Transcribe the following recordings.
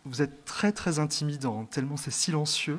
vous êtes très très intimidant, tellement c'est silencieux.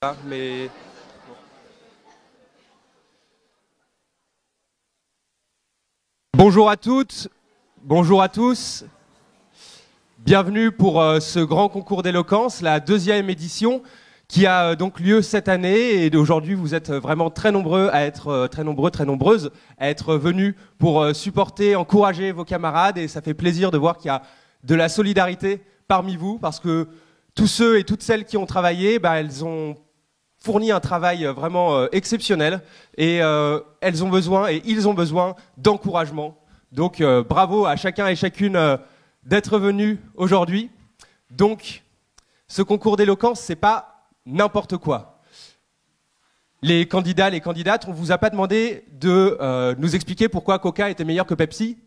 Mais... Bonjour à toutes, bonjour à tous. Bienvenue pour ce grand concours d'éloquence, la 2e édition qui a donc lieu cette année. Et aujourd'hui, vous êtes vraiment très nombreux à être très nombreuses à être venus pour supporter, encourager vos camarades. Et ça fait plaisir de voir qu'il y a de la solidarité parmi vous, parce que tous ceux et toutes celles qui ont travaillé, elles ont fourni un travail vraiment exceptionnel, et elles ont besoin et ils ont besoin d'encouragement. Donc bravo à chacun et chacune d'être venus aujourd'hui. Donc ce concours d'éloquence, c'est pas n'importe quoi. Les candidats, les candidates, on vous a pas demandé de nous expliquer pourquoi Coca était meilleur que Pepsi,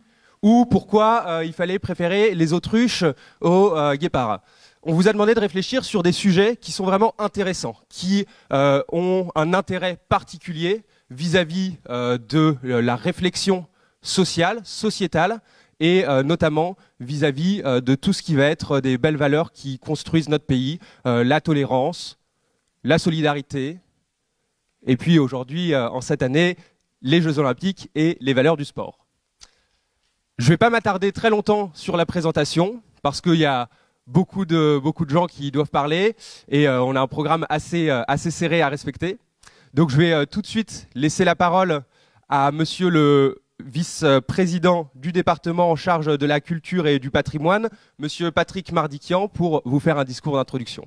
ou pourquoi il fallait préférer les autruches aux guépards. On vous a demandé de réfléchir sur des sujets qui sont vraiment intéressants, qui ont un intérêt particulier vis-à-vis de la réflexion sociale, sociétale, et notamment vis-à-vis de tout ce qui va être des belles valeurs qui construisent notre pays, la tolérance, la solidarité, et puis aujourd'hui, en cette année, les Jeux Olympiques et les valeurs du sport. Je ne vais pas m'attarder très longtemps sur la présentation, parce qu'il y a beaucoup de gens qui doivent parler, et on a un programme assez serré à respecter. Donc je vais tout de suite laisser la parole à monsieur le vice-président du département en charge de la culture et du patrimoine, monsieur Patrick Mardikian, pour vous faire un discours d'introduction.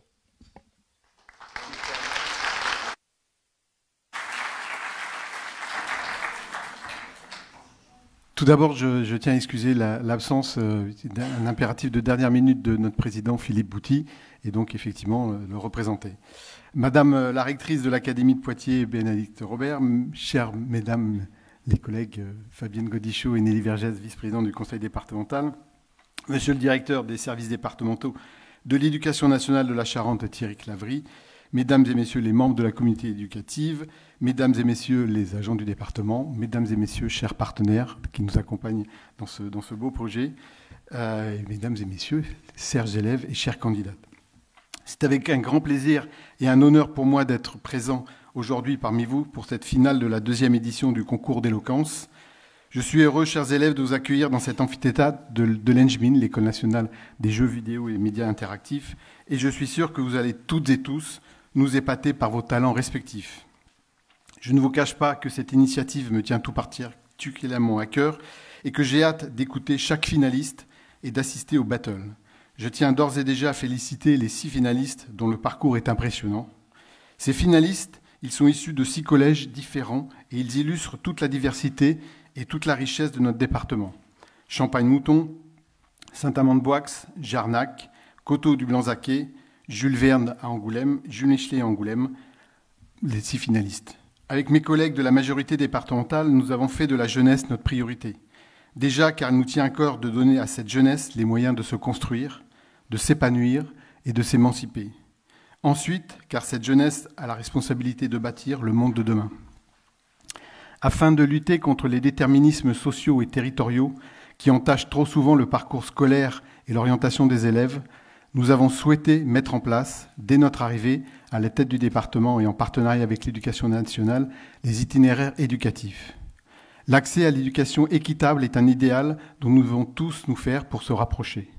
Tout d'abord, je tiens à excuser l'absence d'un impératif de dernière minute de notre président Philippe Bouty, et donc effectivement le représenter. Madame la rectrice de l'Académie de Poitiers, Bénédicte Robert, chères mesdames les collègues Fabienne Godichaud et Nelly Vergès, vice-présidente du conseil départemental, monsieur le directeur des services départementaux de l'éducation nationale de la Charente, Thierry Clavry, mesdames et messieurs les membres de la communauté éducative, mesdames et messieurs les agents du département, mesdames et messieurs chers partenaires qui nous accompagnent dans ce beau projet, mesdames et messieurs, chers élèves et chers candidates. C'est avec un grand plaisir et un honneur pour moi d'être présent aujourd'hui parmi vous pour cette finale de la 2e édition du concours d'éloquence. Je suis heureux, chers élèves, de vous accueillir dans cet amphithéâtre de l'ENJMIN, l'École nationale des jeux vidéo et médias interactifs, et je suis sûr que vous allez toutes et tous nous épater par vos talents respectifs. Je ne vous cache pas que cette initiative me tient tout particulièrement à cœur et que j'ai hâte d'écouter chaque finaliste et d'assister au battle. Je tiens d'ores et déjà à féliciter les 6 finalistes dont le parcours est impressionnant. Ces finalistes, ils sont issus de 6 collèges différents et ils illustrent toute la diversité et toute la richesse de notre département. Champagne-Mouton, Saint-Amand-de-Boix, Jarnac, Coteau du Blanc-Zaquet, Jules Verne à Angoulême, Jules Michelet à Angoulême, les 6 finalistes. Avec mes collègues de la majorité départementale, nous avons fait de la jeunesse notre priorité. Déjà car il nous tient à cœur de donner à cette jeunesse les moyens de se construire, de s'épanouir et de s'émanciper. Ensuite, car cette jeunesse a la responsabilité de bâtir le monde de demain. Afin de lutter contre les déterminismes sociaux et territoriaux qui entachent trop souvent le parcours scolaire et l'orientation des élèves, nous avons souhaité mettre en place, dès notre arrivée à la tête du département et en partenariat avec l'Éducation nationale, les itinéraires éducatifs. L'accès à l'éducation équitable est un idéal dont nous devons tous nous faire pour se rapprocher.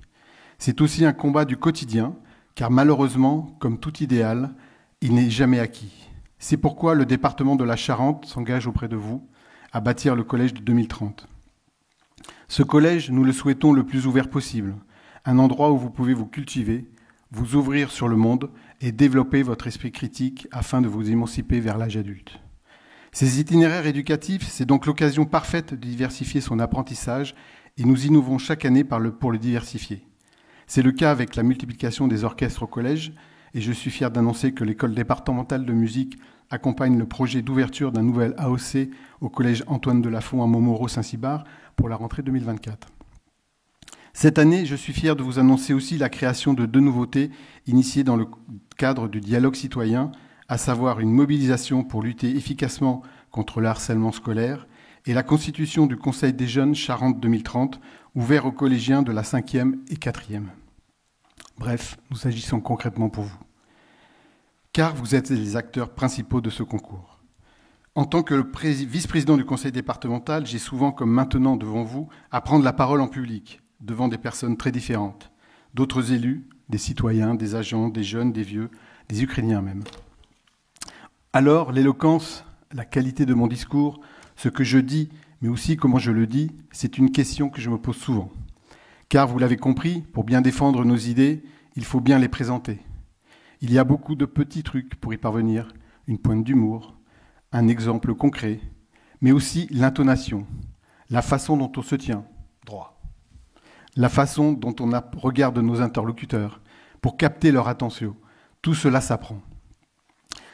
C'est aussi un combat du quotidien, car malheureusement, comme tout idéal, il n'est jamais acquis. C'est pourquoi le département de la Charente s'engage auprès de vous à bâtir le collège de 2030. Ce collège, nous le souhaitons le plus ouvert possible, un endroit où vous pouvez vous cultiver, vous ouvrir sur le monde et développer votre esprit critique afin de vous émanciper vers l'âge adulte. Ces itinéraires éducatifs, c'est donc l'occasion parfaite de diversifier son apprentissage et nous innovons chaque année pour le diversifier. C'est le cas avec la multiplication des orchestres au collège et je suis fier d'annoncer que l'école départementale de musique accompagne le projet d'ouverture d'un nouvel AOC au collège Antoine Delafont à Montmoreau-Saint-Cybard pour la rentrée 2024. Cette année, je suis fier de vous annoncer aussi la création de 2 nouveautés initiées dans le cadre du dialogue citoyen, à savoir une mobilisation pour lutter efficacement contre le harcèlement scolaire et la constitution du Conseil des jeunes Charente 2030, ouvert aux collégiens de la 5e et 4e. Bref, nous agissons concrètement pour vous. car vous êtes les acteurs principaux de ce concours. En tant que vice-président du conseil départemental, j'ai souvent, comme maintenant devant vous, à prendre la parole en public, devant des personnes très différentes, d'autres élus, des citoyens, des agents, des jeunes, des vieux, des Ukrainiens même. Alors, l'éloquence, la qualité de mon discours, ce que je dis, mais aussi comment je le dis, c'est une question que je me pose souvent. Car, vous l'avez compris, pour bien défendre nos idées, il faut bien les présenter. Il y a beaucoup de petits trucs pour y parvenir, une pointe d'humour, un exemple concret, mais aussi l'intonation, la façon dont on se tient droit, la façon dont on regarde nos interlocuteurs pour capter leur attention. Tout cela s'apprend.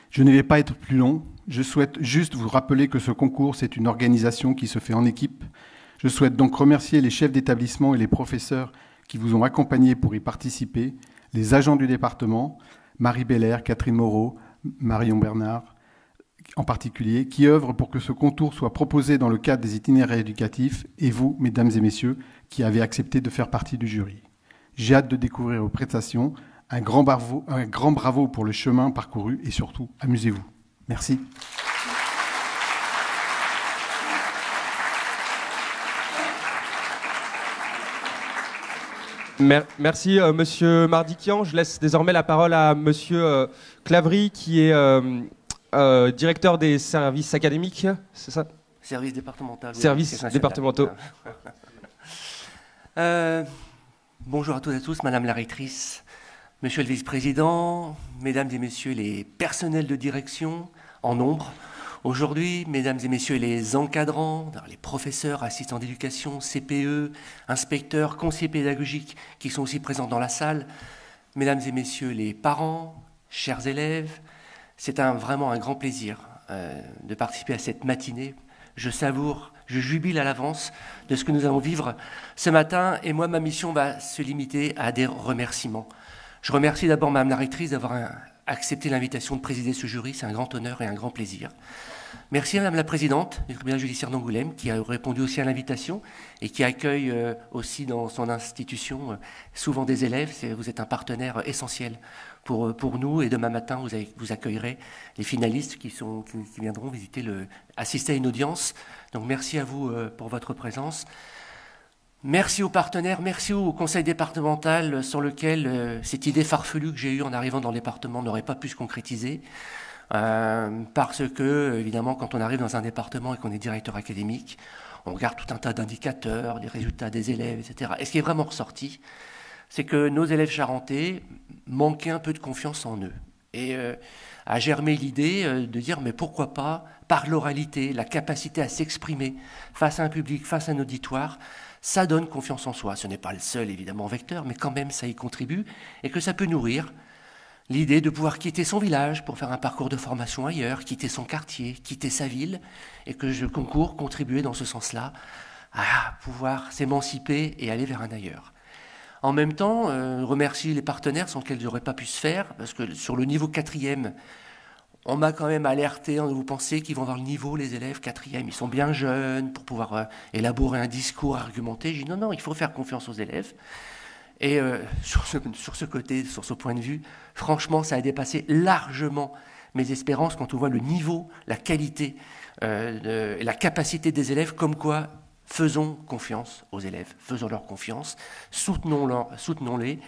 Je ne vais pas être plus long. Je souhaite juste vous rappeler que ce concours, c'est une organisation qui se fait en équipe. Je souhaite donc remercier les chefs d'établissement et les professeurs qui vous ont accompagnés pour y participer, les agents du département, Marie Belair, Catherine Moreau, Marion Bernard, en particulier, qui œuvrent pour que ce concours soit proposé dans le cadre des itinéraires éducatifs, et vous, mesdames et messieurs, qui avez accepté de faire partie du jury. J'ai hâte de découvrir vos prestations. Un grand bravo pour le chemin parcouru et surtout, amusez-vous. Merci. Merci, Monsieur Mardikian. Je laisse désormais la parole à Monsieur Clavry, qui est directeur des services académiques, c'est ça? Service départemental. Services départementaux. Bonjour à toutes et à tous, Madame la rectrice, Monsieur le vice-président, Mesdames et Messieurs les personnels de direction en nombre. Aujourd'hui, Mesdames et Messieurs les encadrants, les professeurs, assistants d'éducation, CPE, inspecteurs, conseillers pédagogiques qui sont aussi présents dans la salle, Mesdames et Messieurs les parents, chers élèves, c'est vraiment un grand plaisir de participer à cette matinée. Je savoure, je jubile à l'avance de ce que nous allons vivre ce matin. Et moi, ma mission va se limiter à des remerciements. Je remercie d'abord Madame la rectrice d'avoir accepté l'invitation de présider ce jury. C'est un grand honneur et un grand plaisir. Merci à Madame la présidente du tribunal judiciaire d'Angoulême qui a répondu aussi à l'invitation et qui accueille aussi dans son institution souvent des élèves. Vous êtes un partenaire essentiel pour nous, et demain matin, vous accueillerez les finalistes qui viendront assister à une audience. Donc merci à vous pour votre présence. Merci aux partenaires, merci au conseil départemental sans lequel cette idée farfelue que j'ai eue en arrivant dans le département n'aurait pas pu se concrétiser. Parce que, évidemment, quand on arrive dans un département et qu'on est directeur académique, on regarde tout un tas d'indicateurs, des résultats des élèves, etc. Et ce qui est vraiment ressorti, c'est que nos élèves charentais manquaient un peu de confiance en eux. Et a germé l'idée de dire, mais pourquoi pas, par l'oralité, la capacité à s'exprimer face à un public, face à un auditoire, ça donne confiance en soi. Ce n'est pas le seul, évidemment, vecteur, mais quand même, ça y contribue, et que ça peut nourrir l'idée de pouvoir quitter son village pour faire un parcours de formation ailleurs, quitter son quartier, quitter sa ville, et que le concours contribuait dans ce sens-là à pouvoir s'émanciper et aller vers un ailleurs. En même temps, remercier les partenaires sans lesquels j'aurais pas pu se faire, parce que sur le niveau 4e, on m'a quand même alerté, vous pensez qu'ils vont avoir le niveau, les élèves 4e, ils sont bien jeunes pour pouvoir élaborer un discours argumenté. J'ai dit non, il faut faire confiance aux élèves. Et sur ce côté, sur ce point de vue, franchement, ça a dépassé largement mes espérances quand on voit le niveau, la qualité, la capacité des élèves, comme quoi faisons confiance aux élèves, faisons-leur confiance, soutenons-les,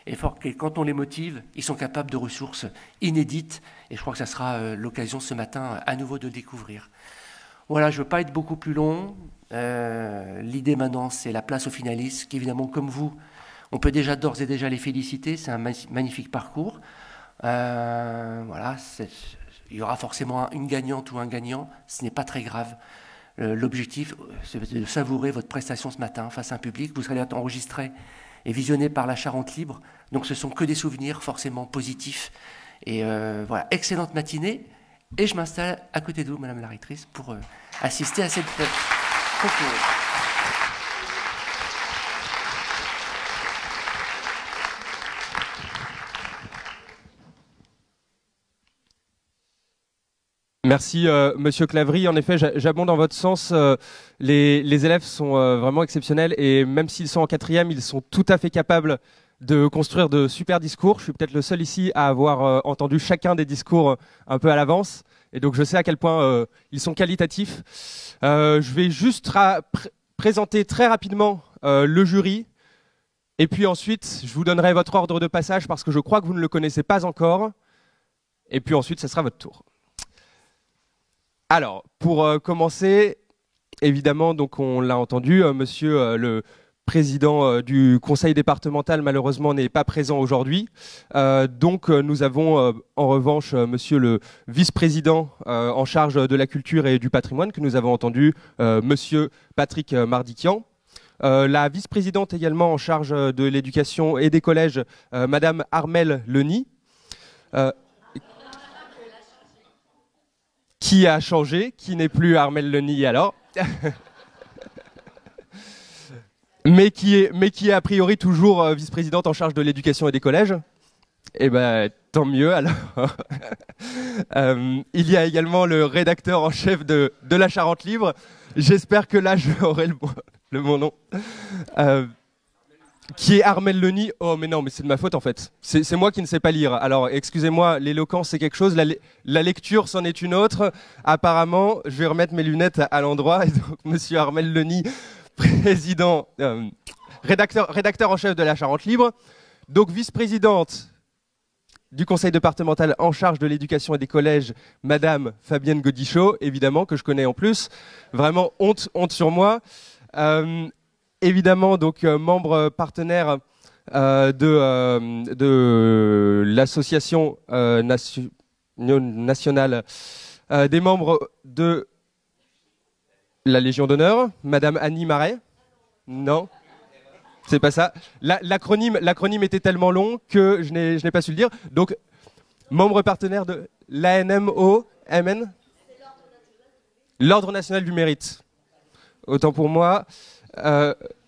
et quand on les motive, ils sont capables de ressources inédites, et je crois que ça sera l'occasion ce matin à nouveau de le découvrir. Voilà, je ne veux pas être beaucoup plus long. L'idée maintenant, c'est la place aux finalistes, qui évidemment, comme vous, on peut d'ores et déjà les féliciter, c'est un magnifique parcours. Voilà, il y aura forcément une gagnante ou un gagnant, ce n'est pas très grave. L'objectif, c'est de savourer votre prestation ce matin face à un public. Vous serez enregistré et visionné par la Charente Libre, donc ce sont que des souvenirs forcément positifs. Et voilà, excellente matinée. Et je m'installe à côté de vous, Madame la rectrice, pour assister à cette concours. Merci, Monsieur Clavry. En effet, j'abonde dans votre sens. Les élèves sont vraiment exceptionnels et même s'ils sont en 4e, ils sont tout à fait capables de construire de super discours. Je suis peut-être le seul ici à avoir entendu chacun des discours un peu à l'avance. Et donc je sais à quel point ils sont qualitatifs. Je vais juste présenter très rapidement le jury. Et puis ensuite, je vous donnerai votre ordre de passage parce que je crois que vous ne le connaissez pas encore. Et puis ensuite, ce sera votre tour. Alors, pour commencer, évidemment, donc on l'a entendu, monsieur le président du conseil départemental, malheureusement, n'est pas présent aujourd'hui. Donc, nous avons en revanche monsieur le vice-président en charge de la culture et du patrimoine, que nous avons entendu, monsieur Patrick Mardikian. La vice-présidente également en charge de l'éducation et des collèges, madame Armelle Leny. Qui a changé, qui n'est plus Armelle Leny alors, mais qui est a priori toujours vice-présidente en charge de l'éducation et des collèges. Eh ben, tant mieux alors. Il y a également le rédacteur en chef de la Charente Libre. J'espère que là j'aurai le bon nom. Qui est Armelle Leny. Oh mais non, mais c'est de ma faute en fait. C'est moi qui ne sais pas lire. Alors excusez-moi, l'éloquence c'est quelque chose, la lecture c'en est une autre. Apparemment, je vais remettre mes lunettes à l'endroit. Et donc monsieur Armelle Leny, président, rédacteur en chef de la Charente Libre, donc vice-présidente du conseil départemental en charge de l'éducation et des collèges, madame Fabienne Godichaud, évidemment, que je connais en plus. Vraiment honte sur moi. Évidemment, donc membre partenaire de l'association nationale des membres de la Légion d'honneur, madame Annie Marais. Non, c'est pas ça. L'acronyme était tellement long que je n'ai pas su le dire. Donc, membre partenaire de l'ANMO-MN, l'Ordre national du mérite. Autant pour moi.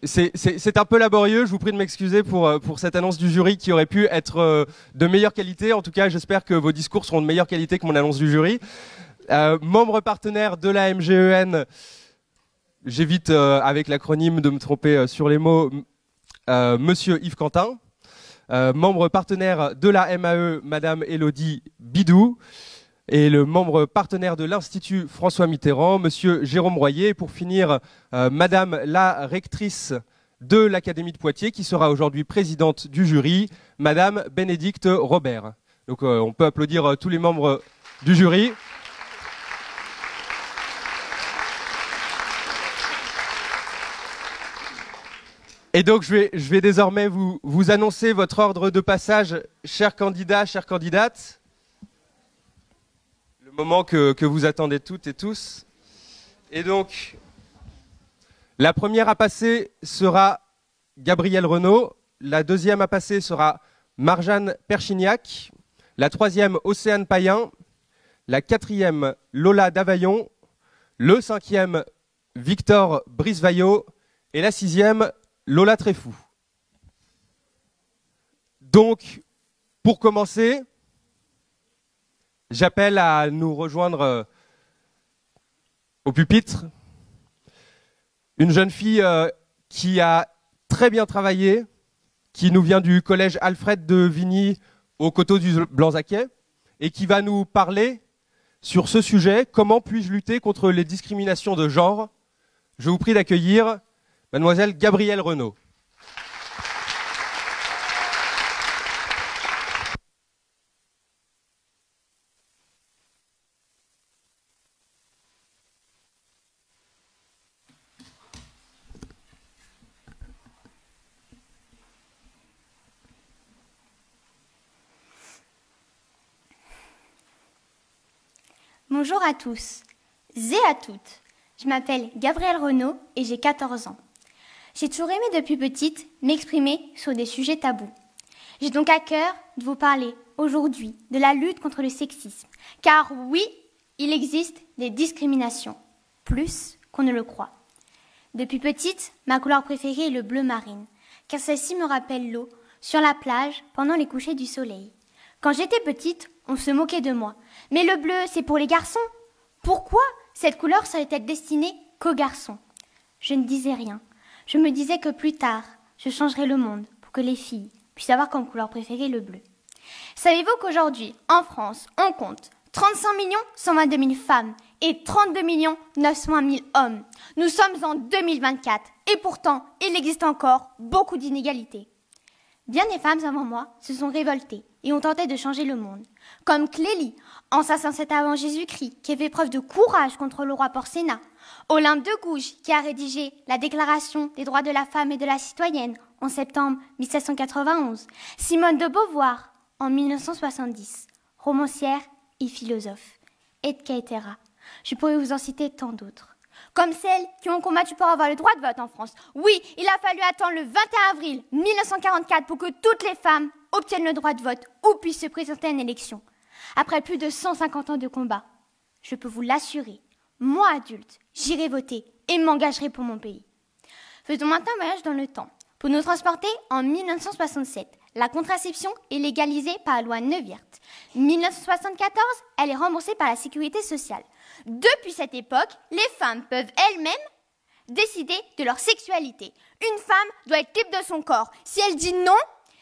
C'est un peu laborieux, je vous prie de m'excuser pour cette annonce du jury qui aurait pu être de meilleure qualité. En tout cas, j'espère que vos discours seront de meilleure qualité que mon annonce du jury. Membre partenaire de la MGEN, j'évite avec l'acronyme de me tromper sur les mots, monsieur Yves Quentin. Membre partenaire de la MAE, madame Élodie Bidou. Et le membre partenaire de l'Institut François Mitterrand, monsieur Jérôme Royer. Et pour finir, madame la rectrice de l'Académie de Poitiers, qui sera aujourd'hui présidente du jury, madame Bénédicte Robert. Donc on peut applaudir tous les membres du jury. Et donc je vais désormais vous annoncer votre ordre de passage, chers candidats, chères candidates. Moment que vous attendez toutes et tous. Et donc, la première à passer sera Gabrielle Renaud, la deuxième à passer sera Marjane Perchignac, la troisième Océane Payen, la quatrième Lola Davaillon, le cinquième Victor Bricevaillot et la sixième Lola Tréfou. Donc, pour commencer, j'appelle à nous rejoindre au pupitre une jeune fille qui a très bien travaillé, qui nous vient du collège Alfred de Vigny au coteau du Blanzaquet et qui va nous parler sur ce sujet, comment puis-je lutter contre les discriminations de genre. Je vous prie d'accueillir mademoiselle Gabrielle Renaud. Bonjour à tous et à toutes. Je m'appelle Gabrielle Renaud et j'ai 14 ans. J'ai toujours aimé depuis petite m'exprimer sur des sujets tabous. J'ai donc à cœur de vous parler aujourd'hui de la lutte contre le sexisme. Car oui, il existe des discriminations, plus qu'on ne le croit. Depuis petite, ma couleur préférée est le bleu marine, car celle-ci me rappelle l'eau sur la plage pendant les couchers du soleil. Quand j'étais petite, on se moquait de moi. Mais le bleu, c'est pour les garçons. Pourquoi cette couleur serait-elle destinée qu'aux garçons? Je ne disais rien. Je me disais que plus tard, je changerais le monde pour que les filles puissent avoir comme couleur préférée le bleu. Savez-vous qu'aujourd'hui, en France, on compte 35 122 000 femmes et 32 901 000 hommes. Nous sommes en 2024 et pourtant, il existe encore beaucoup d'inégalités. Bien des femmes avant moi se sont révoltées et ont tenté de changer le monde, comme Clélie, en 507 avant Jésus-Christ, qui a fait preuve de courage contre le roi Porcena, Olympe de Gouges, qui a rédigé la Déclaration des droits de la femme et de la citoyenne en septembre 1791, Simone de Beauvoir en 1970, romancière et philosophe, etc. Je pourrais vous en citer tant d'autres. Comme celles qui ont combattu pour avoir le droit de vote en France. Oui, il a fallu attendre le 21 avril 1944 pour que toutes les femmes obtiennent le droit de vote ou puissent se présenter à une élection. Après plus de 150 ans de combat, je peux vous l'assurer, moi adulte, j'irai voter et m'engagerai pour mon pays. Faisons maintenant un voyage dans le temps. Pour nous transporter en 1967, la contraception est légalisée par la loi Neuwirth. 1974, elle est remboursée par la sécurité sociale. Depuis cette époque, les femmes peuvent elles-mêmes décider de leur sexualité. Une femme doit être libre de son corps. Si elle dit non,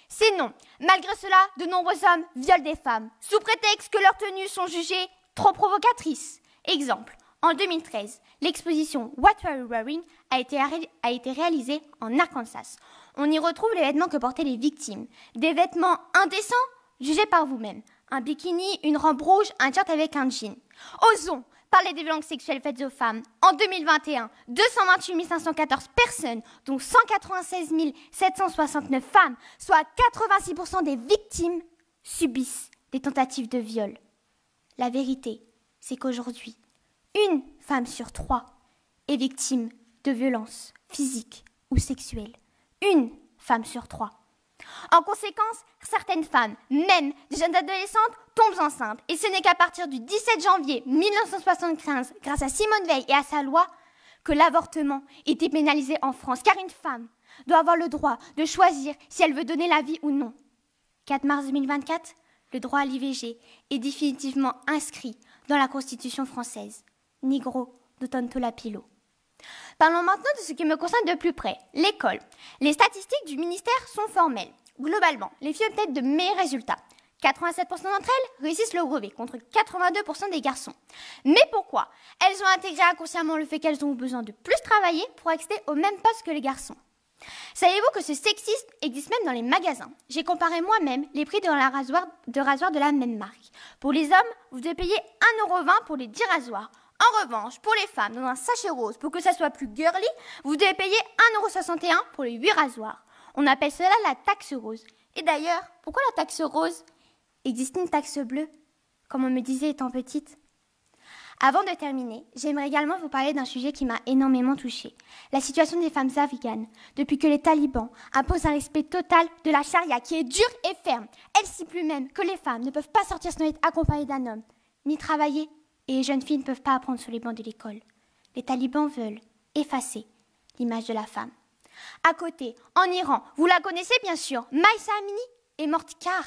c'est non. Malgré cela, de nombreux hommes violent des femmes, sous prétexte que leurs tenues sont jugées trop provocatrices. Exemple, en 2013, l'exposition What Were You Wearing a été réalisée en Arkansas. On y retrouve les vêtements que portaient les victimes. Des vêtements indécents, jugés par vous-même. Un bikini, une robe rouge, un t-shirt avec un jean. Osons parler des violences sexuelles faites aux femmes. En 2021, 228 514 personnes, dont 196 769 femmes, soit 86% des victimes, subissent des tentatives de viol. La vérité, c'est qu'aujourd'hui, une femme sur 3 est victime de violences physiques ou sexuelles. Une femme sur 3. En conséquence, certaines femmes, même des jeunes adolescentes, tombent enceintes. Et ce n'est qu'à partir du 17 janvier 1975, grâce à Simone Veil et à sa loi, que l'avortement était pénalisé en France. Car une femme doit avoir le droit de choisir si elle veut donner la vie ou non. 4 mars 2024, le droit à l'IVG est définitivement inscrit dans la Constitution française. Nigro d'autunno lapilo. Parlons maintenant de ce qui me concerne de plus près, l'école. Les statistiques du ministère sont formelles. Globalement, les filles obtiennent de meilleurs résultats. 87% d'entre elles réussissent le brevet, contre 82% des garçons. Mais pourquoi? Elles ont intégré inconsciemment le fait qu'elles ont besoin de plus travailler pour accéder au même poste que les garçons. Savez-vous que ce sexisme existe même dans les magasins? J'ai comparé moi-même les prix de rasoirs de la même marque. Pour les hommes, vous devez payer 1,20 € pour les 10 rasoirs. En revanche, pour les femmes, dans un sachet rose, pour que ça soit plus girly, vous devez payer 1,61 € pour les 8 rasoirs. On appelle cela la taxe rose. Et d'ailleurs, pourquoi la taxe rose? Existe une taxe bleue, comme on me disait étant petite? Avant de terminer, j'aimerais également vous parler d'un sujet qui m'a énormément touchée. La situation des femmes afghanes, depuis que les talibans imposent un respect total de la charia qui est dure et ferme. Elle stipule même que les femmes ne peuvent pas sortir sans être accompagnées d'un homme, ni travailler, et les jeunes filles ne peuvent pas apprendre sur les bancs de l'école. Les talibans veulent effacer l'image de la femme. À côté, en Iran, vous la connaissez bien sûr, Mahsa Amini est morte car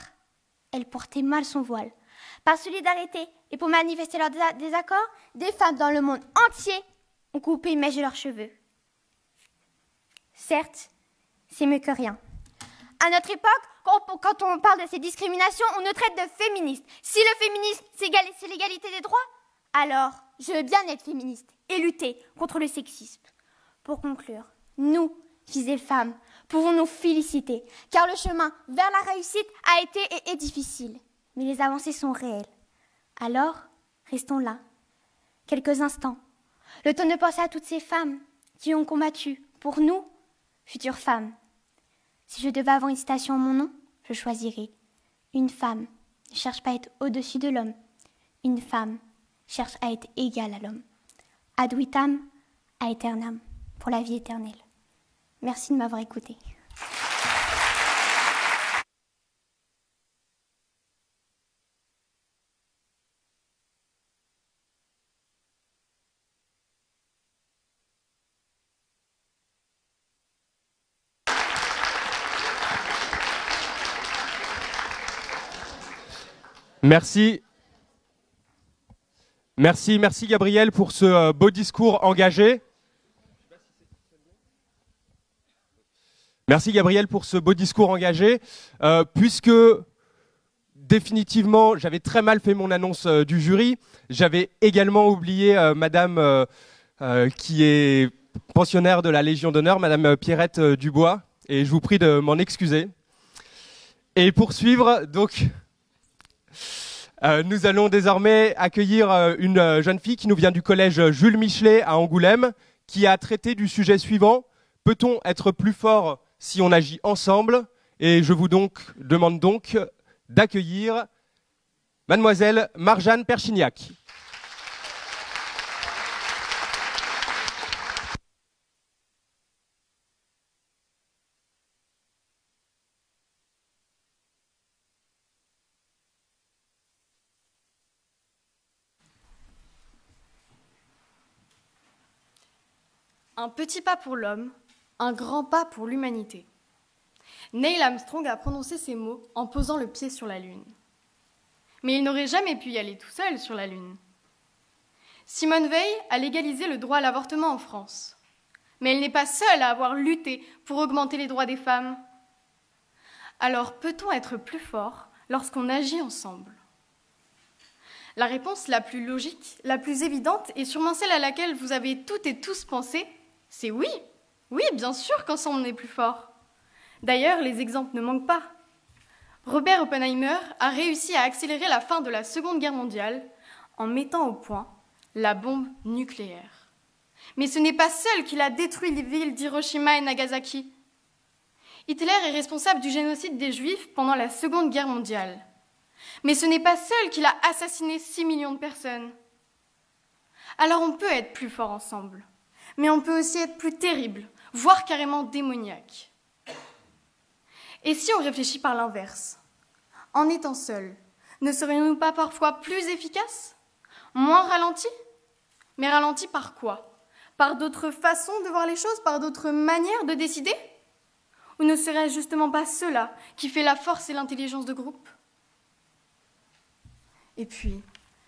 elle portait mal son voile. Par solidarité et pour manifester leur désaccord, des femmes dans le monde entier ont coupé une mèche de leurs cheveux. Certes, c'est mieux que rien. À notre époque, quand on parle de ces discriminations, on nous traite de féministes. Si le féminisme, c'est l'égalité des droits, alors je veux bien être féministe et lutter contre le sexisme. Pour conclure, nous, filles et femmes, pouvons nous féliciter, car le chemin vers la réussite a été et est difficile. Mais les avancées sont réelles. Alors, restons là, quelques instants. Le temps de penser à toutes ces femmes qui ont combattu pour nous, futures femmes. Si je devais avoir une citation en mon nom, je choisirais « Une femme ne cherche pas à être au-dessus de l'homme. Une femme cherche à être égale à l'homme. Ad vitam aeternam, pour la vie éternelle. » Merci de m'avoir écouté. Merci. Merci Gabriel pour ce beau discours engagé. Merci Gabriel pour ce beau discours engagé. Puisque définitivement j'avais très mal fait mon annonce du jury, j'avais également oublié Madame qui est pensionnaire de la Légion d'honneur, Madame Pierrette Dubois, et je vous prie de m'en excuser. Et pour suivre, donc, nous allons désormais accueillir une jeune fille qui nous vient du collège Jules Michelet à Angoulême, qui a traité du sujet suivant: peut-on être plus fort si on agit ensemble? Et je vous demande donc d'accueillir Mademoiselle Marjane Perchignac. Un petit pas pour l'homme, un grand pas pour l'humanité. Neil Armstrong a prononcé ces mots en posant le pied sur la Lune. Mais il n'aurait jamais pu y aller tout seul sur la Lune. Simone Veil a légalisé le droit à l'avortement en France. Mais elle n'est pas seule à avoir lutté pour augmenter les droits des femmes. Alors peut-on être plus fort lorsqu'on agit ensemble? La réponse la plus logique, la plus évidente, et sûrement celle à laquelle vous avez toutes et tous pensé, c'est oui. Oui, bien sûr qu'ensemble on est plus fort. D'ailleurs, les exemples ne manquent pas. Robert Oppenheimer a réussi à accélérer la fin de la Seconde Guerre mondiale en mettant au point la bombe nucléaire. Mais ce n'est pas seul qu'il a détruit les villes d'Hiroshima et Nagasaki. Hitler est responsable du génocide des Juifs pendant la Seconde Guerre mondiale. Mais ce n'est pas seul qu'il a assassiné 6 millions de personnes. Alors on peut être plus fort ensemble, mais on peut aussi être plus terrible, voire carrément démoniaque. Et si on réfléchit par l'inverse, en étant seuls, ne serions-nous pas parfois plus efficaces? Moins ralentis? Mais ralentis par quoi? Par d'autres façons de voir les choses, par d'autres manières de décider? Ou ne serait-ce justement pas cela qui fait la force et l'intelligence de groupe? Et puis,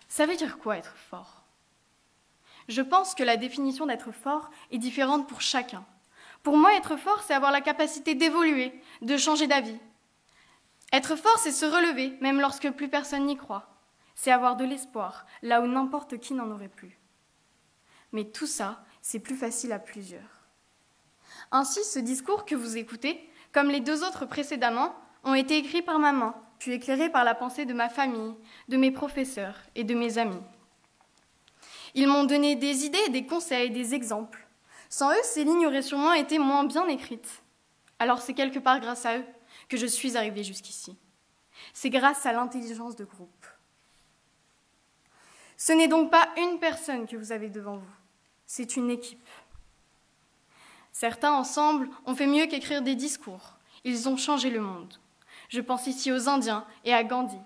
ça veut dire quoi être fort? Je pense que la définition d'être fort est différente pour chacun. Pour moi, être fort, c'est avoir la capacité d'évoluer, de changer d'avis. Être fort, c'est se relever, même lorsque plus personne n'y croit. C'est avoir de l'espoir, là où n'importe qui n'en aurait plus. Mais tout ça, c'est plus facile à plusieurs. Ainsi, ce discours que vous écoutez, comme les 2 autres précédemment, ont été écrits par ma main, puis éclairés par la pensée de ma famille, de mes professeurs et de mes amis. Ils m'ont donné des idées, des conseils, des exemples. Sans eux, ces lignes auraient sûrement été moins bien écrites. Alors c'est quelque part grâce à eux que je suis arrivée jusqu'ici. C'est grâce à l'intelligence de groupe. Ce n'est donc pas une personne que vous avez devant vous, c'est une équipe. Certains, ensemble, ont fait mieux qu'écrire des discours. Ils ont changé le monde. Je pense ici aux Indiens et à Gandhi.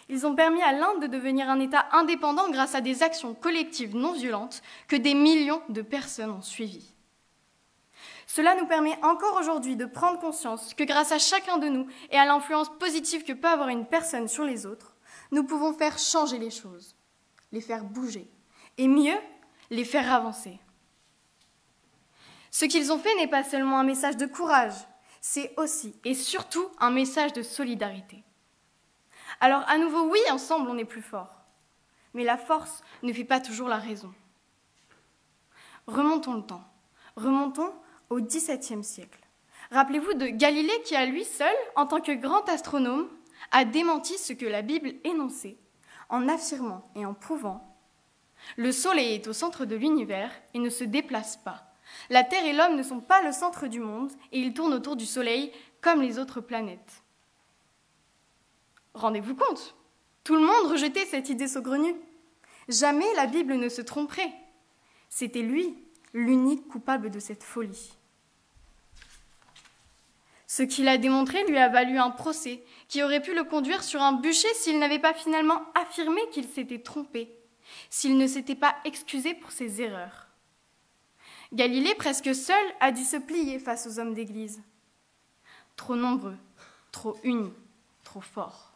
Ils ont permis à l'Inde de devenir un État indépendant grâce à des actions collectives non violentes que des millions de personnes ont suivies. Cela nous permet encore aujourd'hui de prendre conscience que grâce à chacun de nous et à l'influence positive que peut avoir une personne sur les autres, nous pouvons faire changer les choses, les faire bouger, et mieux, les faire avancer. Ce qu'ils ont fait n'est pas seulement un message de courage, c'est aussi et surtout un message de solidarité. Alors à nouveau, oui, ensemble on est plus fort, mais la force ne fait pas toujours la raison. Remontons le temps, remontons au XVIIe siècle. Rappelez-vous de Galilée qui, à lui seul, en tant que grand astronome, a démenti ce que la Bible énonçait, en affirmant et en prouvant: le Soleil est au centre de l'univers et ne se déplace pas. La Terre et l'homme ne sont pas le centre du monde et ils tournent autour du Soleil comme les autres planètes. Rendez-vous compte, tout le monde rejetait cette idée saugrenue. Jamais la Bible ne se tromperait. C'était lui, l'unique coupable de cette folie. Ce qu'il a démontré lui a valu un procès qui aurait pu le conduire sur un bûcher s'il n'avait pas finalement affirmé qu'il s'était trompé, s'il ne s'était pas excusé pour ses erreurs. Galilée, presque seul, a dû se plier face aux hommes d'Église. Trop nombreux, trop unis, trop forts.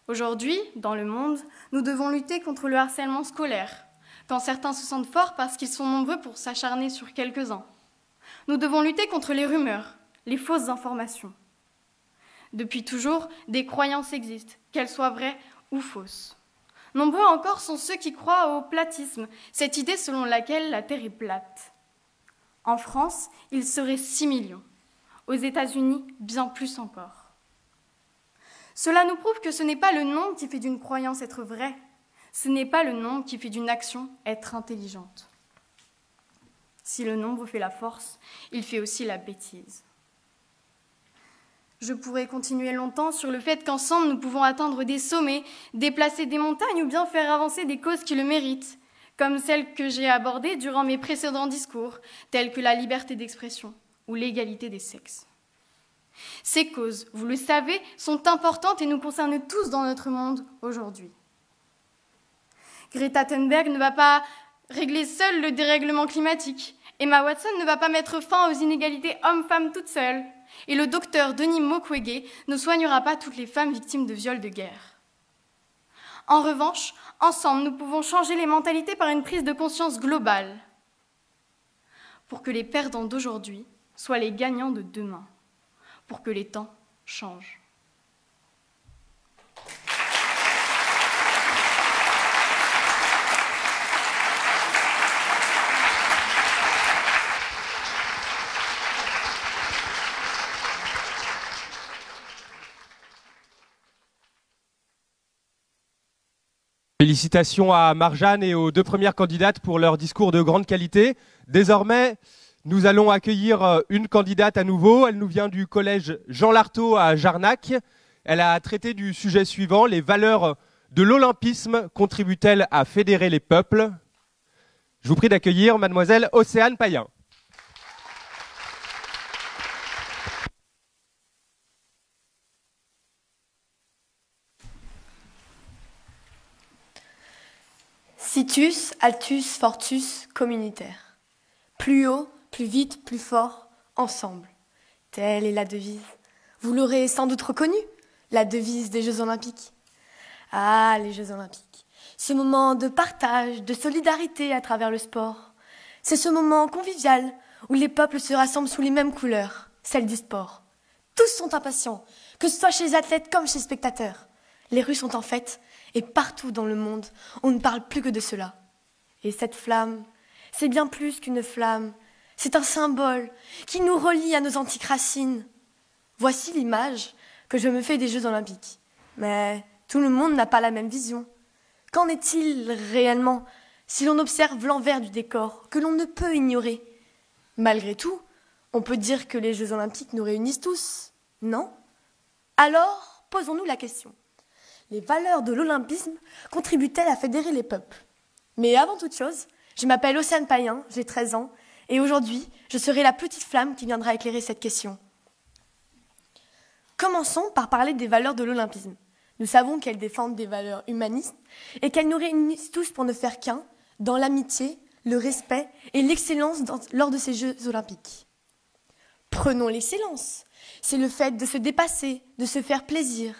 Aujourd'hui, dans le monde, nous devons lutter contre le harcèlement scolaire, quand certains se sentent forts parce qu'ils sont nombreux pour s'acharner sur quelques-uns. Nous devons lutter contre les rumeurs, les fausses informations. Depuis toujours, des croyances existent, qu'elles soient vraies ou fausses. Nombreux encore sont ceux qui croient au platisme, cette idée selon laquelle la Terre est plate. En France, il serait 6 millions. Aux États-Unis, bien plus encore. Cela nous prouve que ce n'est pas le nombre qui fait d'une croyance être vraie, ce n'est pas le nombre qui fait d'une action être intelligente. Si le nombre fait la force, il fait aussi la bêtise. Je pourrais continuer longtemps sur le fait qu'ensemble nous pouvons atteindre des sommets, déplacer des montagnes ou bien faire avancer des causes qui le méritent, comme celles que j'ai abordées durant mes précédents discours, telles que la liberté d'expression ou l'égalité des sexes. Ces causes, vous le savez, sont importantes et nous concernent tous dans notre monde aujourd'hui. Greta Thunberg ne va pas régler seule le dérèglement climatique. Emma Watson ne va pas mettre fin aux inégalités hommes-femmes toutes seules. Et le docteur Denis Mukwege ne soignera pas toutes les femmes victimes de viols de guerre. En revanche, ensemble, nous pouvons changer les mentalités par une prise de conscience globale pour que les perdants d'aujourd'hui soient les gagnants de demain, pour que les temps changent. Félicitations à Marjane et aux deux premières candidates pour leur discours de grande qualité. Désormais, nous allons accueillir une candidate à nouveau. Elle nous vient du collège Jean Lartaud à Jarnac. Elle a traité du sujet suivant: les valeurs de l'olympisme contribuent-elles à fédérer les peuples? Je vous prie d'accueillir mademoiselle Océane Payen. Situs, altus, fortus, communitaire. Plus haut, plus vite, plus fort, ensemble. Telle est la devise. Vous l'aurez sans doute reconnue, la devise des Jeux Olympiques. Ah, les Jeux Olympiques. Ce moment de partage, de solidarité à travers le sport. C'est ce moment convivial où les peuples se rassemblent sous les mêmes couleurs, celles du sport. Tous sont impatients, que ce soit chez les athlètes comme chez les spectateurs. Les rues sont en fête. Et partout dans le monde, on ne parle plus que de cela. Et cette flamme, c'est bien plus qu'une flamme. C'est un symbole qui nous relie à nos antiques racines. Voici l'image que je me fais des Jeux Olympiques. Mais tout le monde n'a pas la même vision. Qu'en est-il réellement si l'on observe l'envers du décor, que l'on ne peut ignorer? Malgré tout, on peut dire que les Jeux Olympiques nous réunissent tous, non? Alors, posons-nous la question. Les valeurs de l'olympisme contribuent-elles à fédérer les peuples? Mais avant toute chose, je m'appelle Océane Payen, j'ai 13 ans, et aujourd'hui, je serai la petite flamme qui viendra éclairer cette question. Commençons par parler des valeurs de l'olympisme. Nous savons qu'elles défendent des valeurs humanistes et qu'elles nous réunissent tous pour ne faire qu'un, dans l'amitié, le respect et l'excellence lors de ces Jeux olympiques. Prenons l'excellence. C'est le fait de se dépasser, de se faire plaisir.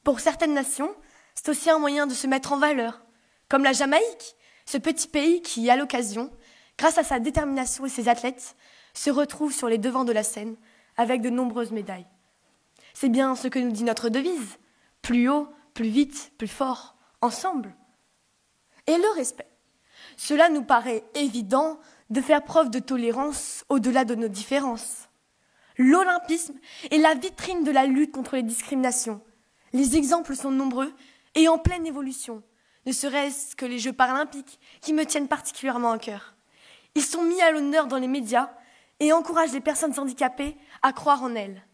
Pour certaines nations, c'est aussi un moyen de se mettre en valeur, comme la Jamaïque, ce petit pays qui, à l'occasion, grâce à sa détermination et ses athlètes, se retrouve sur les devants de la scène avec de nombreuses médailles. C'est bien ce que nous dit notre devise: plus haut, plus vite, plus fort, ensemble. Et le respect. Cela nous paraît évident de faire preuve de tolérance au-delà de nos différences. L'olympisme est la vitrine de la lutte contre les discriminations. Les exemples sont nombreux et en pleine évolution, ne serait-ce que les Jeux paralympiques qui me tiennent particulièrement à cœur. Ils sont mis à l'honneur dans les médias et encouragent les personnes handicapées à croire en elles.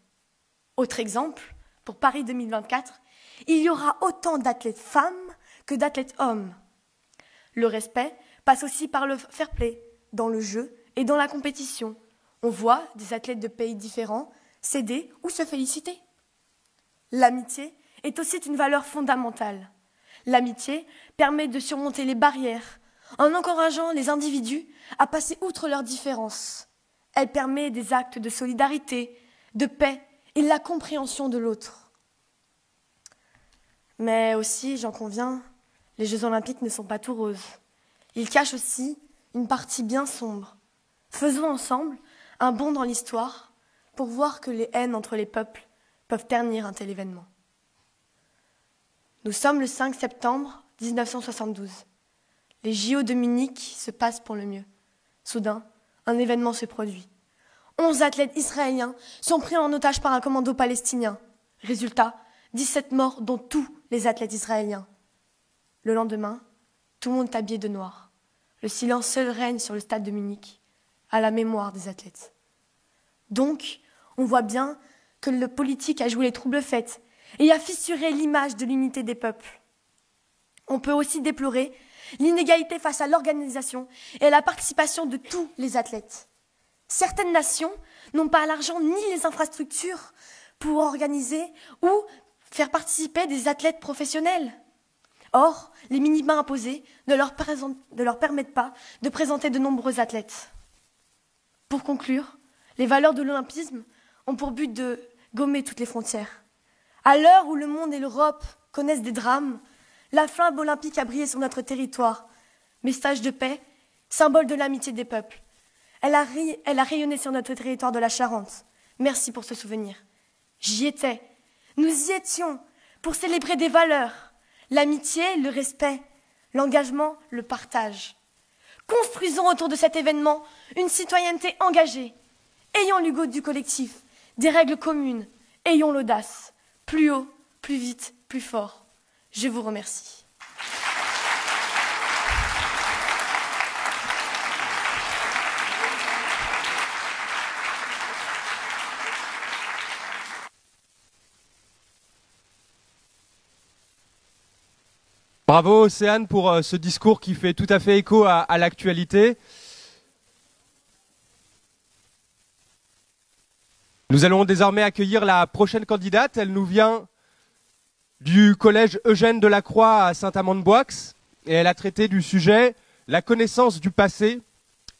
Autre exemple, pour Paris 2024, il y aura autant d'athlètes femmes que d'athlètes hommes. Le respect passe aussi par le fair play, dans le jeu et dans la compétition. On voit des athlètes de pays différents s'aider ou se féliciter. L'amitié est aussi une valeur fondamentale. L'amitié permet de surmonter les barrières en encourageant les individus à passer outre leurs différences. Elle permet des actes de solidarité, de paix et la compréhension de l'autre. Mais aussi, j'en conviens, les Jeux Olympiques ne sont pas tout roses. Ils cachent aussi une partie bien sombre. Faisons ensemble un bond dans l'histoire pour voir que les haines entre les peuples peuvent ternir un tel événement. Nous sommes le 5 septembre 1972. Les JO de Munich se passent pour le mieux. Soudain, un événement se produit. 11 athlètes israéliens sont pris en otage par un commando palestinien. Résultat, 17 morts, dont tous les athlètes israéliens. Le lendemain, tout le monde est habillé de noir. Le silence seul règne sur le stade de Munich, à la mémoire des athlètes. Donc, on voit bien que le politique a joué les troubles faits et a fissuré l'image de l'unité des peuples. On peut aussi déplorer l'inégalité face à l'organisation et à la participation de tous les athlètes. Certaines nations n'ont pas l'argent ni les infrastructures pour organiser ou faire participer des athlètes professionnels. Or, les minima imposés ne leur permettent pas de présenter de nombreux athlètes. Pour conclure, les valeurs de l'olympisme ont pour but de gommer toutes les frontières. À l'heure où le monde et l'Europe connaissent des drames, la flamme olympique a brillé sur notre territoire. Message de paix, symbole de l'amitié des peuples. Elle a rayonné sur notre territoire de la Charente. Merci pour ce souvenir. J'y étais. Nous y étions pour célébrer des valeurs. L'amitié, le respect, l'engagement, le partage. Construisons autour de cet événement une citoyenneté engagée. Ayons le goût du collectif, des règles communes. Ayons l'audace. Plus haut, plus vite, plus fort. Je vous remercie. Bravo Océane pour ce discours qui fait tout à fait écho à l'actualité. Nous allons désormais accueillir la prochaine candidate. Elle nous vient du collège Eugène Delacroix à Saint-Amand-de-Boix et elle a traité du sujet « La connaissance du passé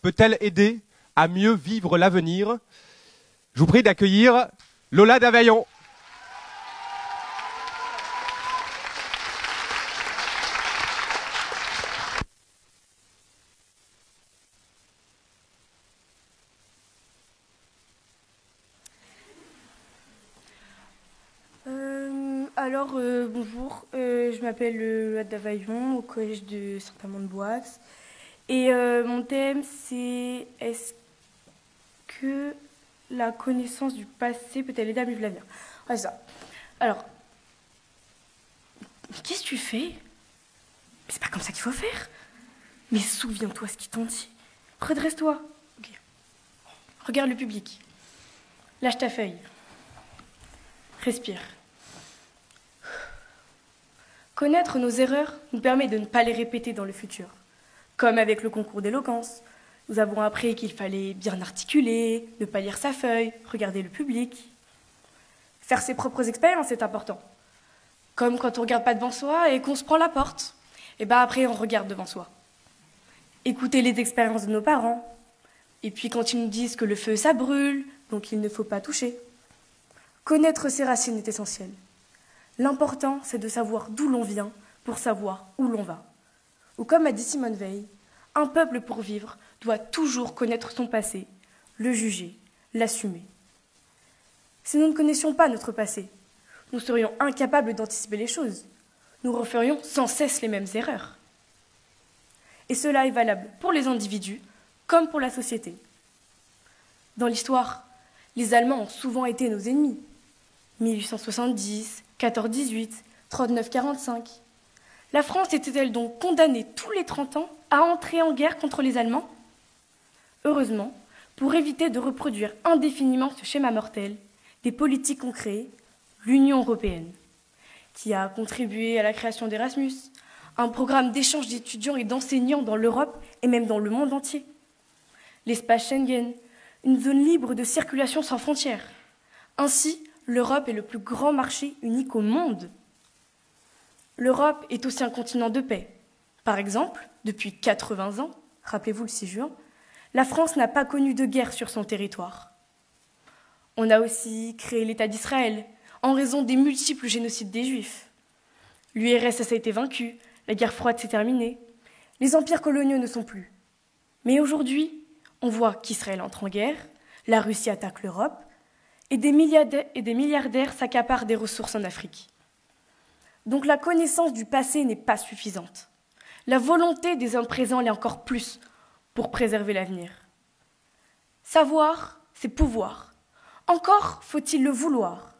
peut-elle aider à mieux vivre l'avenir ?» Je vous prie d'accueillir Lola Davaillon. Bonjour, je m'appelle Lola Davaillon au collège de Saint-Amand-de-Boix et mon thème c'est est-ce que la connaissance du passé peut-elle aider à vivre l'avenir? Ouais, c'est ça. Alors, mais qu'est-ce que tu fais? Mais c'est pas comme ça qu'il faut faire. Mais souviens-toi ce qu'ils t'ont dit. Redresse-toi. Ok. Regarde le public. Lâche ta feuille. Respire. Connaître nos erreurs nous permet de ne pas les répéter dans le futur. Comme avec le concours d'éloquence, nous avons appris qu'il fallait bien articuler, ne pas lire sa feuille, regarder le public. Faire ses propres expériences est important. Comme quand on ne regarde pas devant soi et qu'on se prend la porte. Et après on regarde devant soi. Écouter les expériences de nos parents. Et puis quand ils nous disent que le feu ça brûle, donc il ne faut pas toucher. Connaître ses racines est essentiel. L'important, c'est de savoir d'où l'on vient pour savoir où l'on va. Ou comme a dit Simone Veil, un peuple pour vivre doit toujours connaître son passé, le juger, l'assumer. Si nous ne connaissions pas notre passé, nous serions incapables d'anticiper les choses. Nous referions sans cesse les mêmes erreurs. Et cela est valable pour les individus comme pour la société. Dans l'histoire, les Allemands ont souvent été nos ennemis. 1870, 14-18, 39-45. La France était-elle donc condamnée tous les 30 ans à entrer en guerre contre les Allemands? Heureusement, pour éviter de reproduire indéfiniment ce schéma mortel, des politiques ont créé l'Union européenne, qui a contribué à la création d'Erasmus, un programme d'échange d'étudiants et d'enseignants dans l'Europe et même dans le monde entier. L'espace Schengen, une zone libre de circulation sans frontières. Ainsi, l'Europe est le plus grand marché unique au monde. L'Europe est aussi un continent de paix. Par exemple, depuis 80 ans, rappelez-vous le 6 juin, la France n'a pas connu de guerre sur son territoire. On a aussi créé l'État d'Israël, en raison des multiples génocides des Juifs. L'URSS a été vaincue, la guerre froide s'est terminée, les empires coloniaux ne sont plus. Mais aujourd'hui, on voit qu'Israël entre en guerre, La Russie attaque l'Europe et des milliardaires s'accaparent des ressources en Afrique. Donc la connaissance du passé n'est pas suffisante. La volonté des hommes présents l'est encore plus pour préserver l'avenir. Savoir, c'est pouvoir. Encore faut-il le vouloir.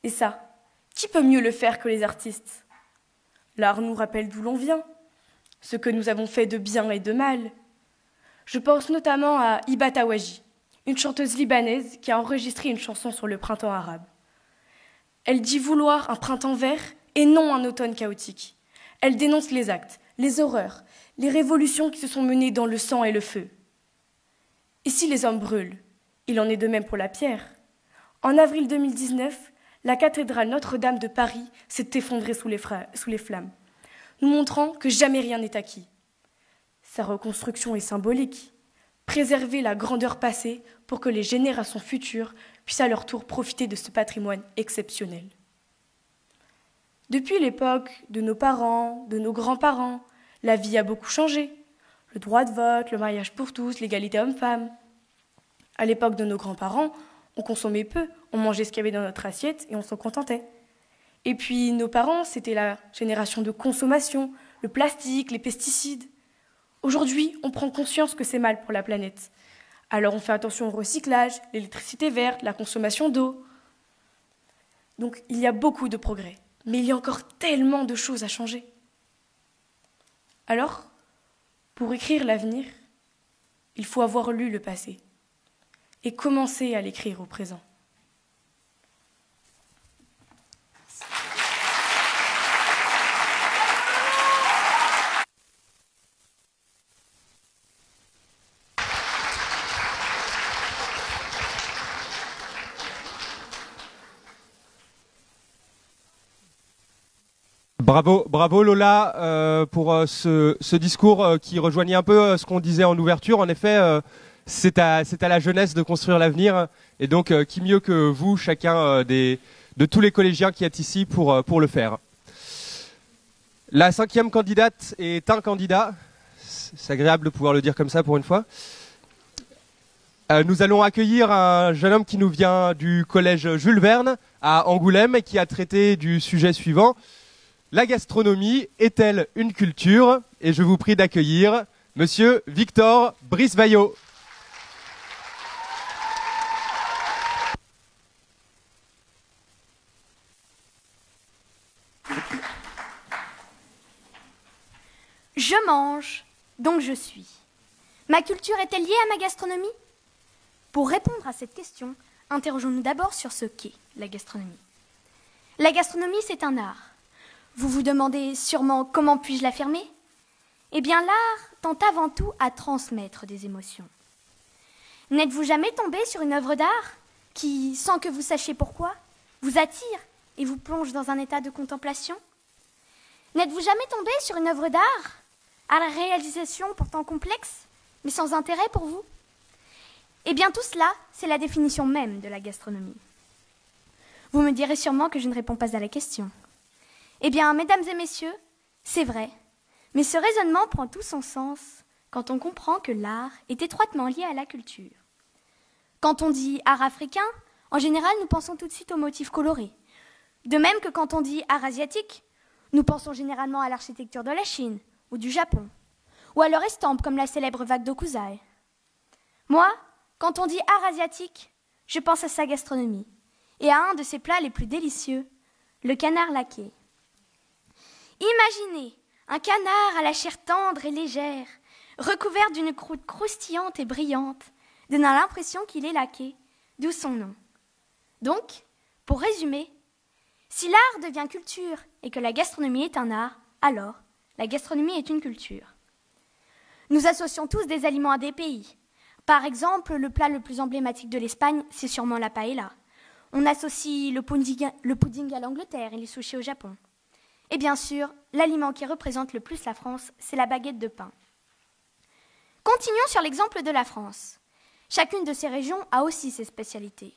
Et ça, qui peut mieux le faire que les artistes? L'art nous rappelle d'où l'on vient, ce que nous avons fait de bien et de mal. Je pense notamment à Hiba Tawaji, une chanteuse libanaise qui a enregistré une chanson sur le printemps arabe. Elle dit vouloir un printemps vert et non un automne chaotique. Elle dénonce les actes, les horreurs, les révolutions qui se sont menées dans le sang et le feu. Et si les hommes brûlent, il en est de même pour la pierre. En avril 2019, la cathédrale Notre-Dame de Paris s'est effondrée sous les flammes, nous montrant que jamais rien n'est acquis. Sa reconstruction est symbolique. Préserver la grandeur passée pour que les générations futures puissent à leur tour profiter de ce patrimoine exceptionnel. Depuis l'époque de nos parents, de nos grands-parents, la vie a beaucoup changé. Le droit de vote, le mariage pour tous, l'égalité homme-femme. À l'époque de nos grands-parents, on consommait peu, on mangeait ce qu'il y avait dans notre assiette et on s'en contentait. Et puis nos parents, c'était la génération de consommation, le plastique, les pesticides. Aujourd'hui, on prend conscience que c'est mal pour la planète. Alors on fait attention au recyclage, l'électricité verte, la consommation d'eau. Donc il y a beaucoup de progrès, mais il y a encore tellement de choses à changer. Alors, pour écrire l'avenir, il faut avoir lu le passé et commencer à l'écrire au présent. Bravo Lola pour ce discours qui rejoignait un peu ce qu'on disait en ouverture. En effet, c'est à la jeunesse de construire l'avenir. Et donc, qui mieux que vous, chacun de tous les collégiens qui êtes ici pour le faire. La 5e candidate est un candidat. C'est agréable de pouvoir le dire comme ça pour une fois. Nous allons accueillir un jeune homme qui nous vient du collège Jules Verne à Angoulême et qui a traité du sujet suivant. La gastronomie est-elle une culture? Et je vous prie d'accueillir Monsieur Victor Brice-Vaillot. Je mange, donc je suis. Ma culture est-elle liée à ma gastronomie? Pour répondre à cette question, interrogeons-nous d'abord sur ce qu'est la gastronomie. La gastronomie, c'est un art. Vous vous demandez sûrement comment puis-je l'affirmer? Eh bien, l'art tend avant tout à transmettre des émotions. N'êtes-vous jamais tombé sur une œuvre d'art qui, sans que vous sachiez pourquoi, vous attire et vous plonge dans un état de contemplation? N'êtes-vous jamais tombé sur une œuvre d'art à la réalisation pourtant complexe, mais sans intérêt pour vous? Eh bien, tout cela, c'est la définition même de la gastronomie. Vous me direz sûrement que je ne réponds pas à la question. Eh bien, mesdames et messieurs, c'est vrai, mais ce raisonnement prend tout son sens quand on comprend que l'art est étroitement lié à la culture. Quand on dit art africain, en général, nous pensons tout de suite aux motifs colorés. De même que quand on dit art asiatique, nous pensons généralement à l'architecture de la Chine ou du Japon, ou à leur estampe comme la célèbre vague d'Okuzai. Moi, quand on dit art asiatique, je pense à sa gastronomie et à un de ses plats les plus délicieux, le canard laqué. Imaginez un canard à la chair tendre et légère, recouvert d'une croûte croustillante et brillante, donnant l'impression qu'il est laqué, d'où son nom. Donc, pour résumer, si l'art devient culture et que la gastronomie est un art, alors la gastronomie est une culture. Nous associons tous des aliments à des pays. Par exemple, le plat le plus emblématique de l'Espagne, c'est sûrement la paella. On associe le pudding à l'Angleterre et les sushis au Japon. Et bien sûr, l'aliment qui représente le plus la France, c'est la baguette de pain. Continuons sur l'exemple de la France. Chacune de ces régions a aussi ses spécialités.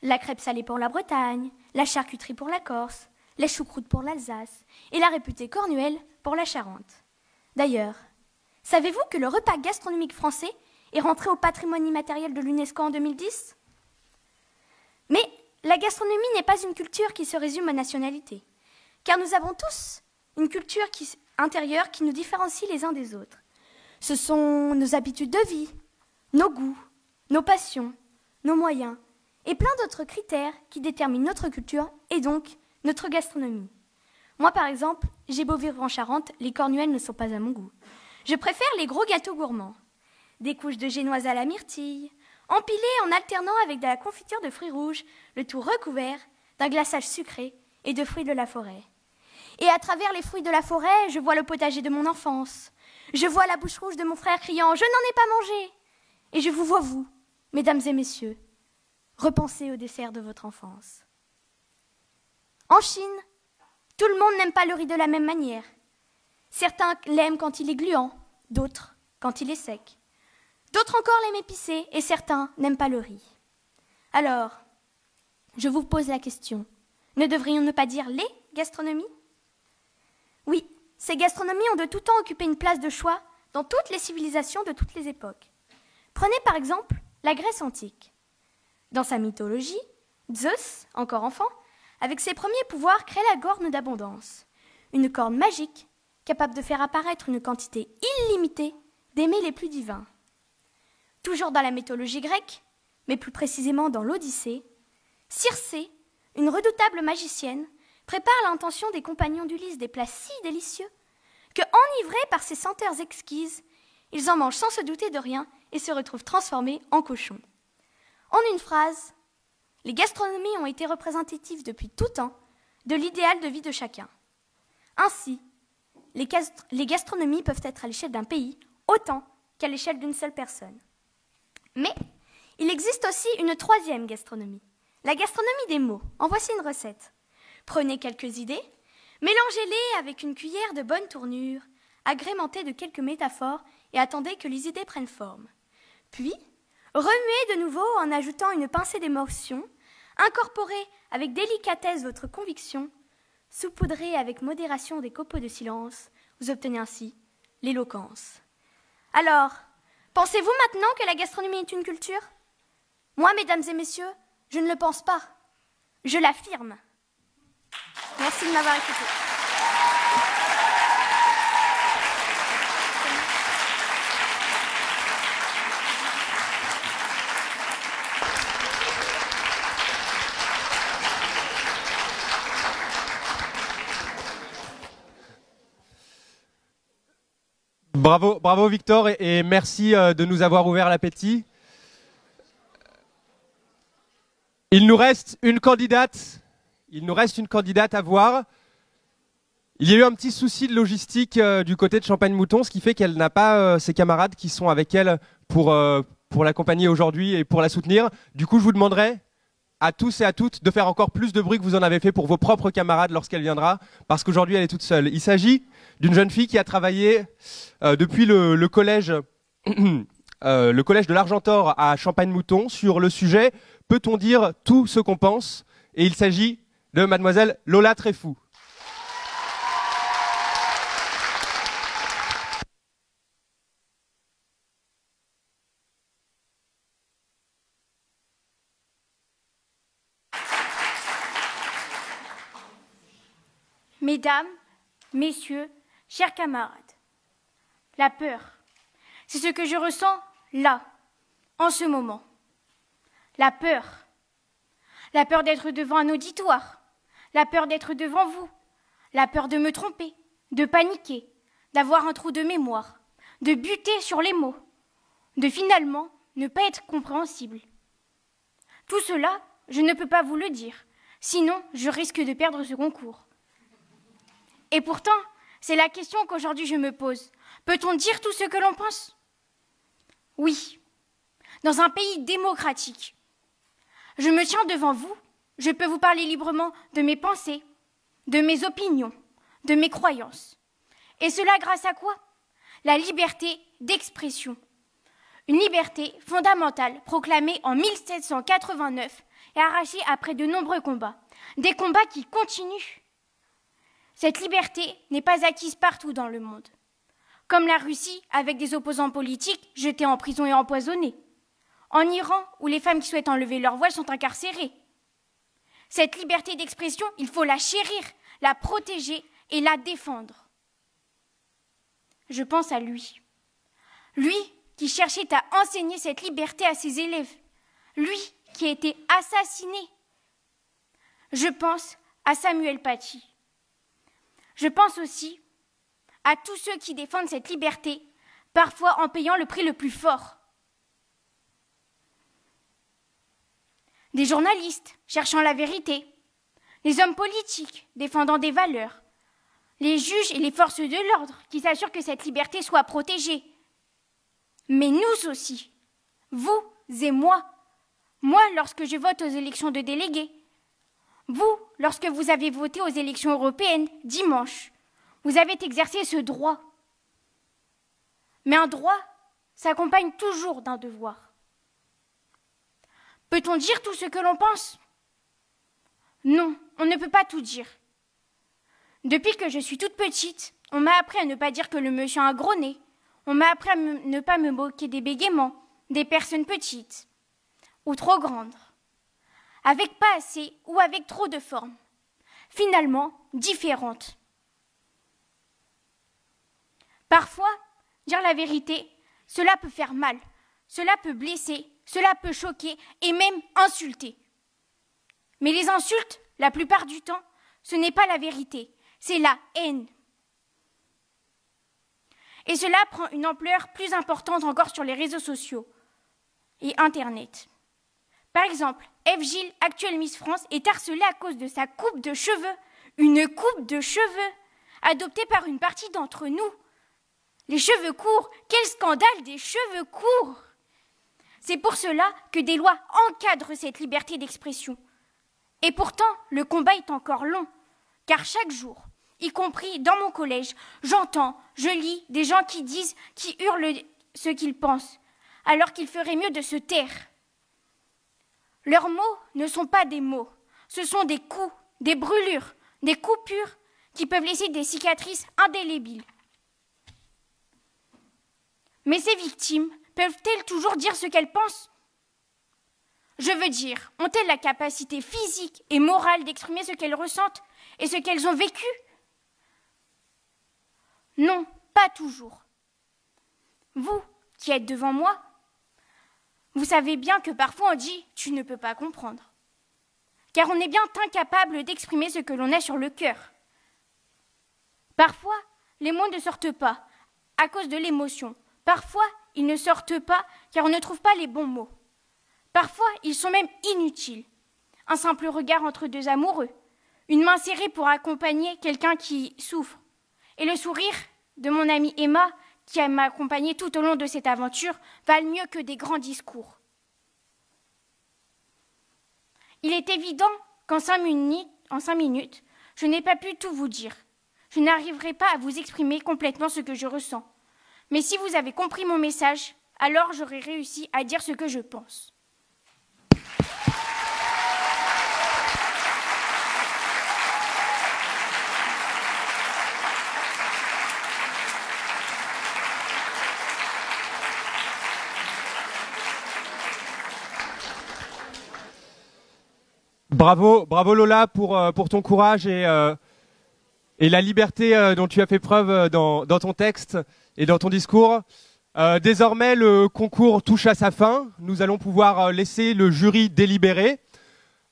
La crêpe salée pour la Bretagne, la charcuterie pour la Corse, les choucroutes pour l'Alsace et la réputée cornuelle pour la Charente. D'ailleurs, savez-vous que le repas gastronomique français et rentré au patrimoine immatériel de l'UNESCO en 2010. Mais la gastronomie n'est pas une culture qui se résume aux nationalités, car nous avons tous une culture intérieure qui nous différencie les uns des autres. Ce sont nos habitudes de vie, nos goûts, nos passions, nos moyens, et plein d'autres critères qui déterminent notre culture et donc notre gastronomie. Moi, par exemple, j'ai beau vivre en Charente, les cornuelles ne sont pas à mon goût. Je préfère les gros gâteaux gourmands. Des couches de génoise à la myrtille, empilées en alternant avec de la confiture de fruits rouges, le tout recouvert d'un glaçage sucré et de fruits de la forêt. Et à travers les fruits de la forêt, je vois le potager de mon enfance. Je vois la bouche rouge de mon frère criant « Je n'en ai pas mangé !» Et je vous vois, vous, mesdames et messieurs, repenser au dessert de votre enfance. En Chine, tout le monde n'aime pas le riz de la même manière. Certains l'aiment quand il est gluant, d'autres quand il est sec. D'autres encore l'aiment épicé et certains n'aiment pas le riz. Alors, je vous pose la question, ne devrions-nous pas dire les gastronomies ? Oui, ces gastronomies ont de tout temps occupé une place de choix dans toutes les civilisations de toutes les époques. Prenez par exemple la Grèce antique. Dans sa mythologie, Zeus, encore enfant, avec ses premiers pouvoirs, crée la corne d'abondance, une corne magique capable de faire apparaître une quantité illimitée des mets les plus divins. Toujours dans la mythologie grecque, mais plus précisément dans l'Odyssée, Circé, une redoutable magicienne, prépare l'intention des compagnons d'Ulysse des plats si délicieux que, enivrés par ces senteurs exquises, ils en mangent sans se douter de rien et se retrouvent transformés en cochons. En une phrase, les gastronomies ont été représentatives depuis tout temps de l'idéal de vie de chacun. Ainsi, les gastronomies peuvent être à l'échelle d'un pays autant qu'à l'échelle d'une seule personne. Mais il existe aussi une troisième gastronomie, la gastronomie des mots. En voici une recette. Prenez quelques idées, mélangez-les avec une cuillère de bonne tournure, agrémentez de quelques métaphores et attendez que les idées prennent forme. Puis, remuez de nouveau en ajoutant une pincée d'émotion, incorporez avec délicatesse votre conviction, saupoudrez avec modération des copeaux de silence, vous obtenez ainsi l'éloquence. Alors, pensez-vous maintenant que la gastronomie est une culture ? Moi, mesdames et messieurs, je ne le pense pas. Je l'affirme. Merci de m'avoir écouté. Bravo Victor et merci de nous avoir ouvert l'appétit. Il nous reste une candidate à voir. Il y a eu un petit souci de logistique du côté de Champagne-Mouton, ce qui fait qu'elle n'a pas ses camarades qui sont avec elle pour l'accompagner aujourd'hui et pour la soutenir. Du coup, je vous demanderai à tous et à toutes de faire encore plus de bruit que vous en avez fait pour vos propres camarades lorsqu'elle viendra, parce qu'aujourd'hui elle est toute seule. Il s'agit d'une jeune fille qui a travaillé depuis le collège de l'Argentor à Champagne-Mouton sur le sujet « Peut-on dire tout ce qu'on pense ?» Et il s'agit de mademoiselle Lola Tréfou. Mesdames, messieurs, chers camarades, la peur, c'est ce que je ressens là, en ce moment. La peur d'être devant un auditoire, la peur d'être devant vous, la peur de me tromper, de paniquer, d'avoir un trou de mémoire, de buter sur les mots, de finalement ne pas être compréhensible. Tout cela, je ne peux pas vous le dire, sinon je risque de perdre ce concours. Et pourtant, c'est la question qu'aujourd'hui je me pose. Peut-on dire tout ce que l'on pense ? Oui, dans un pays démocratique. Je me tiens devant vous, je peux vous parler librement de mes pensées, de mes opinions, de mes croyances. Et cela grâce à quoi ? La liberté d'expression. Une liberté fondamentale proclamée en 1789 et arrachée après de nombreux combats. Des combats qui continuent. Cette liberté n'est pas acquise partout dans le monde. comme la Russie avec des opposants politiques jetés en prison et empoisonnés, en Iran où les femmes qui souhaitent enlever leur voile sont incarcérées. Cette liberté d'expression, il faut la chérir, la protéger et la défendre. Je pense à lui. Lui qui cherchait à enseigner cette liberté à ses élèves. Lui qui a été assassiné. Je pense à Samuel Paty. Je pense aussi à tous ceux qui défendent cette liberté, parfois en payant le prix le plus fort. Des journalistes cherchant la vérité, les hommes politiques défendant des valeurs, les juges et les forces de l'ordre qui s'assurent que cette liberté soit protégée. Mais nous aussi, vous et moi lorsque je vote aux élections de délégués, vous lorsque vous avez voté aux élections européennes dimanche, vous avez exercé ce droit. Mais un droit s'accompagne toujours d'un devoir. Peut-on dire tout ce que l'on pense? Non, on ne peut pas tout dire. Depuis que je suis toute petite, on m'a appris à ne pas dire que le monsieur a un gros nez. On m'a appris à ne pas me moquer des bégaiements, des personnes petites ou trop grandes, avec pas assez ou avec trop de formes, finalement différentes. Parfois, dire la vérité, cela peut faire mal, cela peut blesser, cela peut choquer et même insulter. Mais les insultes, la plupart du temps, ce n'est pas la vérité, c'est la haine. Et cela prend une ampleur plus importante encore sur les réseaux sociaux et Internet. Par exemple, Eve Gilles, actuelle Miss France, est harcelée à cause de sa coupe de cheveux. Une coupe de cheveux, adoptée par une partie d'entre nous. Les cheveux courts, quel scandale des cheveux courts! C'est pour cela que des lois encadrent cette liberté d'expression. Et pourtant, le combat est encore long, car chaque jour, y compris dans mon collège, j'entends, je lis des gens qui hurlent ce qu'ils pensent, alors qu'il ferait mieux de se taire. Leurs mots ne sont pas des mots, ce sont des coups, des brûlures, des coupures qui peuvent laisser des cicatrices indélébiles. Mais ces victimes peuvent-elles toujours dire ce qu'elles pensent? Je veux dire, ont-elles la capacité physique et morale d'exprimer ce qu'elles ressentent et ce qu'elles ont vécu? Non, pas toujours. Vous, qui êtes devant moi, vous savez bien que parfois on dit « tu ne peux pas comprendre ». Car on est bien incapable d'exprimer ce que l'on a sur le cœur. Parfois, les mots ne sortent pas à cause de l'émotion. Parfois, ils ne sortent pas car on ne trouve pas les bons mots. Parfois, ils sont même inutiles. Un simple regard entre deux amoureux, une main serrée pour accompagner quelqu'un qui souffre, et le sourire de mon amie Emma, qui m'a accompagnée tout au long de cette aventure, valent mieux que des grands discours. Il est évident qu'en 5 minutes, je n'ai pas pu tout vous dire. Je n'arriverai pas à vous exprimer complètement ce que je ressens. Mais si vous avez compris mon message, alors j'aurai réussi à dire ce que je pense. Bravo Lola pour ton courage et la liberté dont tu as fait preuve dans ton texte et dans ton discours. Désormais, le concours touche à sa fin. Nous allons pouvoir laisser le jury délibérer.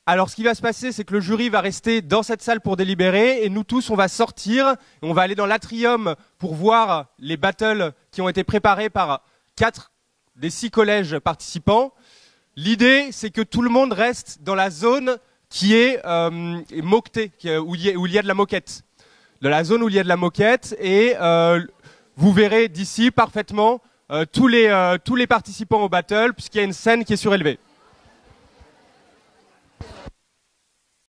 Alors, ce qui va se passer, c'est que le jury va rester dans cette salle pour délibérer et nous tous, on va sortir. On va aller dans l'atrium pour voir les battles qui ont été préparés par 4 des 6 collèges participants. L'idée, c'est que tout le monde reste dans la zone qui est moquetée, où il y a de la moquette. Dans la zone où il y a de la moquette et vous verrez d'ici parfaitement tous les participants au battle puisqu'il y a une scène qui est surélevée.